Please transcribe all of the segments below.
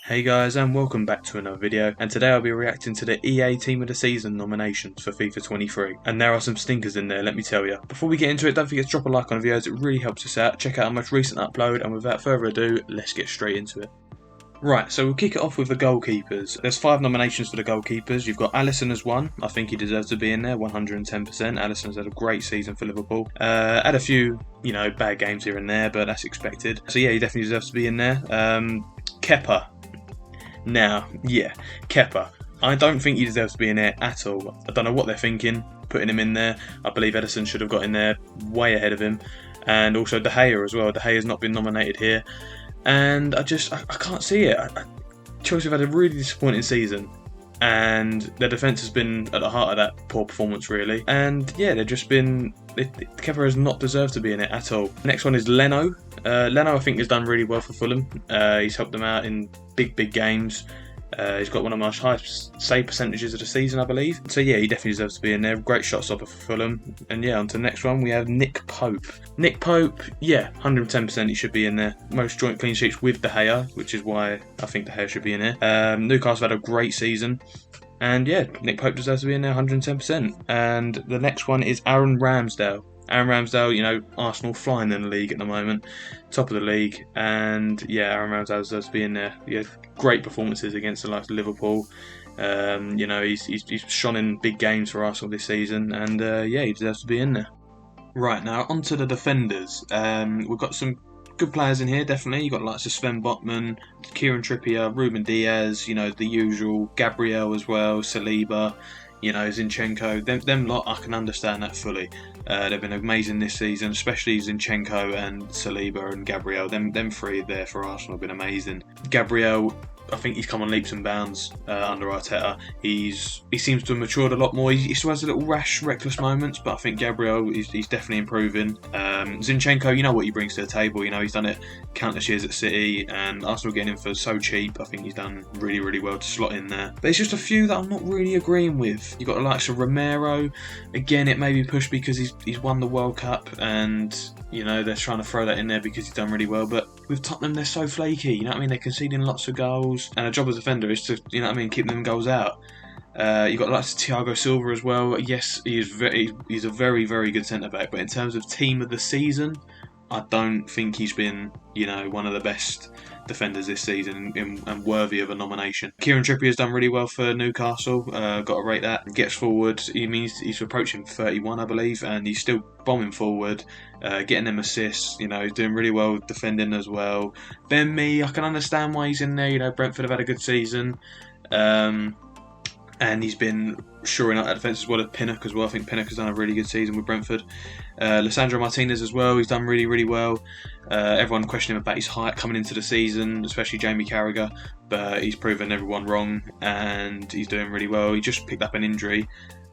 Hey guys, and welcome back to another video, and today I'll be reacting to the EA Team of the Season nominations for FIFA 23, and there are some stinkers in there, let me tell you. Before we get into it, don't forget to drop a like on the video as it really helps us out. Check out our most recent upload, and without further ado, let's get straight into it. Right, so we'll kick it off with the goalkeepers. There's 5 nominations for the goalkeepers. You've got Alisson as one. I think he deserves to be in there, 110%. Alisson's had a great season for Liverpool. Had a few, bad games here and there, but that's expected. So yeah, he definitely deserves to be in there. Kepa. Now, yeah, Kepa. I don't think he deserves to be in there at all. I don't know what they're thinking, putting him in there. I believe Ederson should have got in there way ahead of him. And also De Gea as well. De Gea's not been nominated here. And I can't see it. Chelsea have had a really disappointing season. And their defence has been at the heart of that poor performance, really. And yeah, they've just been... Kepa has not deserved to be in it at all. Next one is Leno. Leno, I think, has done really well for Fulham. He's helped them out in big games. He's got one of the most highest save percentages of the season, I believe. So yeah, he definitely deserves to be in there. Great shot stopper for Fulham. And yeah, on to the next one, we have Nick Pope. Nick Pope, yeah, 110% he should be in there. Most joint clean sheets with De Gea, which is why I think De Gea should be in here. Newcastle had a great season. And yeah, Nick Pope deserves to be in there 110%. And the next one is Aaron Ramsdale. Aaron Ramsdale, Arsenal flying in the league at the moment, top of the league, and yeah, Aaron Ramsdale deserves to be in there. He had great performances against the likes of Liverpool. He's shone in big games for Arsenal this season, and yeah, he deserves to be in there. Right, now onto the defenders. We've got some good players in here, definitely. You've got lots of Sven Botman, Kieran Trippier, Ruben Diaz, the usual, Gabriel as well, Saliba. Zinchenko, them lot, I can understand that fully. They've been amazing this season, especially Zinchenko and Saliba and Gabriel. Them three there for Arsenal have been amazing. Gabriel, I think he's come on leaps and bounds under Arteta. He seems to have matured a lot more. He still has a little rash, reckless moments, but I think Gabriel he's definitely improving. Zinchenko, you know what he brings to the table. He's done it countless years at City, and Arsenal getting him for so cheap. I think he's done really well to slot in there. But it's just a few that I'm not really agreeing with. You've got the likes of Romero. Again, it may be pushed because he's won the World Cup, and they're trying to throw that in there because he's done really well. But with Tottenham, they're so flaky. They're conceding lots of goals, and a job as a defender is to keep them goals out. You've got lots of Thiago Silva as well. Yes, he's a very good centre back, but in terms of team of the season, I don't think he's been one of the best defenders this season and worthy of a nomination. Kieran Trippier has done really well for Newcastle. Got to rate that. Gets forward. He's approaching 31, I believe, and he's still bombing forward, getting them assists. He's doing really well defending as well. Ben Mee, I can understand why he's in there. Brentford have had a good season. And he's been shoring up that defence as well as Pinnock as well. I think Pinnock has done a really good season with Brentford. Lisandro Martinez as well, he's done really well. Everyone questioning him about his height coming into the season, especially Jamie Carragher, but he's proven everyone wrong and he's doing really well. He just picked up an injury,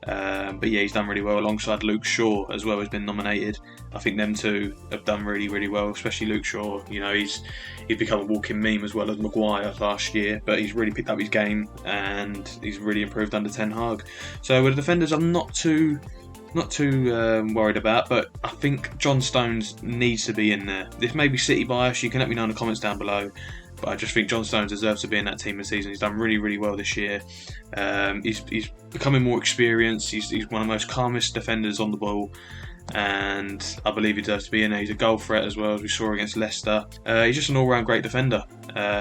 but yeah, he's done really well alongside Luke Shaw as well, has been nominated. I think them two have done really well, especially Luke Shaw. He's become a walking meme as well as Maguire last year, but he's really picked up his game and he's really improved under Ten Hag. So with the defenders, I'm not too worried about, but I think John Stones needs to be in there. This may be City bias, you can let me know in the comments down below, but I just think John Stones deserves to be in that team this season. He's done really well this year. He's becoming more experienced. He's one of the most calmest defenders on the ball, and I believe he deserves to be in there. He's a goal threat as well, as we saw against Leicester. He's just an all-round great defender,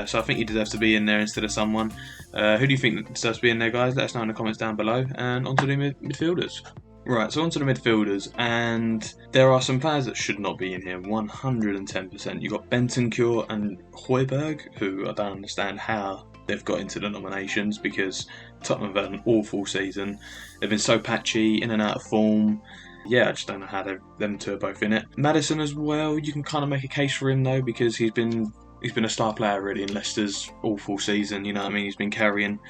so I think he deserves to be in there instead of someone. Who do you think deserves to be in there, guys? Let us know in the comments down below. And on to the midfielders. Right, so on to the midfielders, and there are some players that should not be in here, 110%. You've got Bentancur and Højbjerg, who I don't understand how they've got into the nominations, because Tottenham have had an awful season. They've been so patchy, in and out of form. Yeah, I just don't know how them two are both in it. Maddison as well, you can kind of make a case for him though, because he's been a star player really in Leicester's awful season. He's been carrying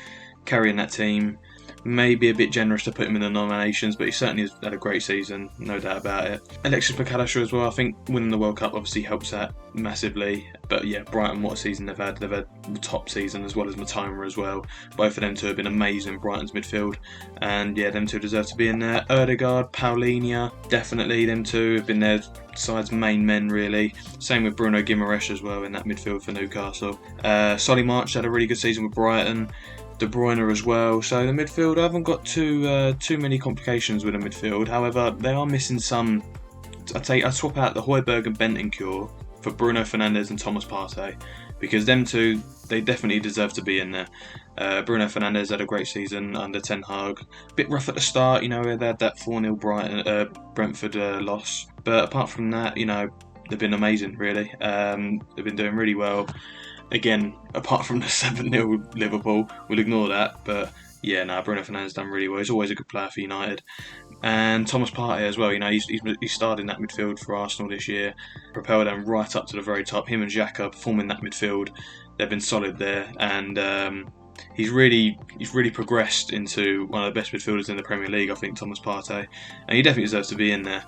that team. maybe a bit generous to put him in the nominations, but he certainly has had a great season, no doubt about it. Alexis McAllister as well, I think winning the World Cup obviously helps that massively. But yeah, Brighton, what a season they've had. They've had a top season, as well as Matoma as well. Both of them two have been amazing, Brighton's midfield. And yeah, them two deserve to be in there. Ødegaard, Paulinho, definitely them two have been their side's main men really. Same with Bruno Guimaraes as well in that midfield for Newcastle. Solly March had a really good season with Brighton. De Bruyne as well. So the midfield, I haven't got too many complications with the midfield. However, they are missing some. I'd swap out the Højbjerg and Bentancur for Bruno Fernandes and Thomas Partey, because them two, they definitely deserve to be in there. Bruno Fernandes had a great season under Ten Hag. Bit rough at the start, they had that 4-0 Brentford loss. But apart from that, they've been amazing, really. They've been doing really well. Again, apart from the 7-0 Liverpool, we'll ignore that. But yeah, Bruno Fernandes done really well. He's always a good player for United. And Thomas Partey as well, he started in that midfield for Arsenal this year, propelled them right up to the very top. Him and Xhaka performing that midfield, they've been solid there, and he's really progressed into one of the best midfielders in the Premier League, I think, Thomas Partey, and he definitely deserves to be in there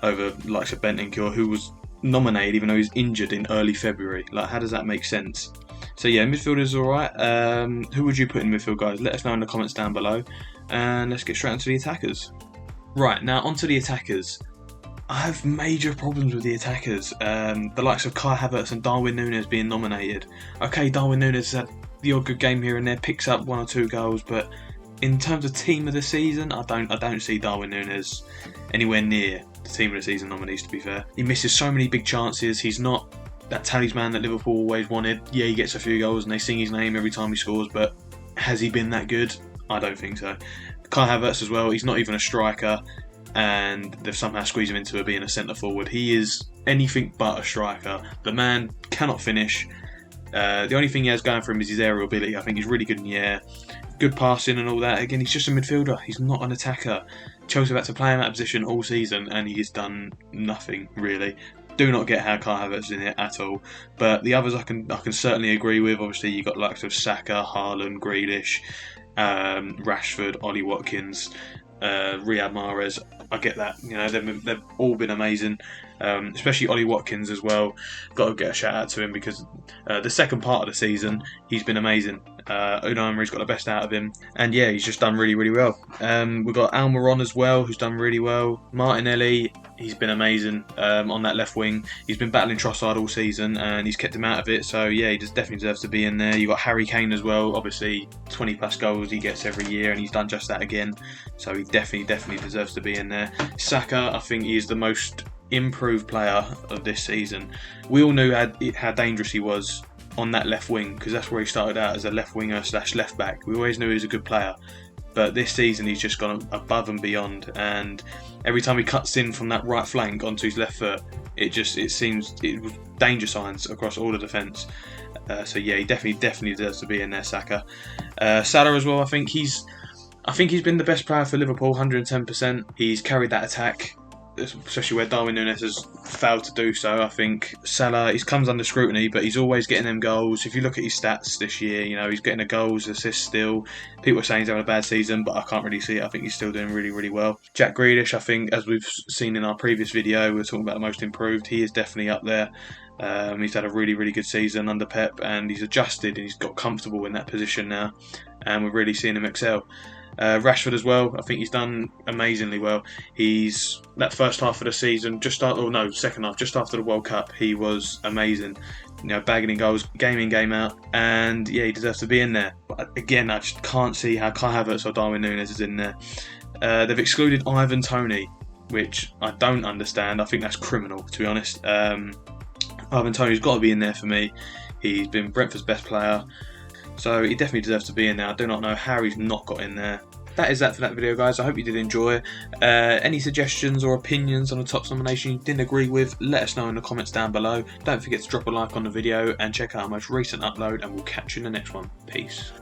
over likes of Bentancur, who was nominated even though he's injured in early February. Like, how does that make sense? So yeah, midfield is alright. Who would you put in midfield, guys? Let us know in the comments down below, and let's get straight into the attackers. Right, now onto the attackers. I have major problems with the attackers. The likes of Kai Havertz and Darwin Núñez being nominated. Okay, Darwin Núñez has had the odd good game here and there, picks up 1 or 2 goals, but in terms of team of the season, I don't see Darwin Núñez anywhere near the team of the season nominees, to be fair. He misses so many big chances. He's not that talisman that Liverpool always wanted. Yeah, he gets a few goals and they sing his name every time he scores, but has he been that good? I don't think so. Kai Havertz as well, he's not even a striker, and they've somehow squeezed him into being a centre forward. He is anything but a striker. The man cannot finish. The only thing he has going for him is his aerial ability. I think he's really good in the air, good passing and all that. Again, he's just a midfielder. He's not an attacker. Chelsea have had to play him out of position all season, and he has done nothing really. Do not get how Kai Havertz is in it at all. But the others I can certainly agree with. Obviously, you've got likes of Saka, Haaland, Grealish, Rashford, Ollie Watkins, Riyad Mahrez. I get that. They've all been amazing. Especially Ollie Watkins as well. Got to get a shout out to him because the second part of the season he's been amazing. Unai Emery's got the best out of him, and yeah, he's just done really well. We've got Almiron as well, who's done really well. Martinelli, he's been amazing on that left wing. He's been battling Trossard all season, and he's kept him out of it. So yeah, he definitely deserves to be in there. You've got Harry Kane as well. Obviously, 20 plus goals he gets every year, and he's done just that again. So he definitely deserves to be in there. Saka, I think he is the most improved player of this season. We all knew how dangerous he was on that left wing, because that's where he started out, as a left winger / left back. We always knew he was a good player, but this season he's just gone above and beyond, and every time he cuts in from that right flank onto his left foot, it seems was danger signs across all the defence. So yeah, he definitely deserves to be in there, Saka. Salah as well, I think he's been the best player for Liverpool, 110%. He's carried that attack, especially where Darwin Núñez has failed to do so. I think Salah, he comes under scrutiny, but he's always getting them goals. If you look at his stats this year, he's getting the goals, assists still. People are saying he's having a bad season, but I can't really see it. I think he's still doing really well. Jack Grealish, I think, as we've seen in our previous video, we were talking about the most improved. He is definitely up there. He's had a really good season under Pep, and he's adjusted and he's got comfortable in that position now, and we're really seeing him excel. Rashford as well, I think he's done amazingly well. He's that first half of the season, second half, just after the World Cup, he was amazing. Bagging in goals, game in, game out, and yeah, he deserves to be in there. But again, I just can't see how Kai Havertz or Darwin Núñez is in there. They've excluded Ivan Toney, which I don't understand. I think that's criminal, to be honest. Ivan Toney's got to be in there for me. He's been Brentford's best player, so he definitely deserves to be in there. I do not know how he's not got in there. That is that for that video, guys. I hope you did enjoy. Any suggestions or opinions on the TOTS nomination you didn't agree with, let us know in the comments down below. Don't forget to drop a like on the video and check out our most recent upload, and we'll catch you in the next one. Peace.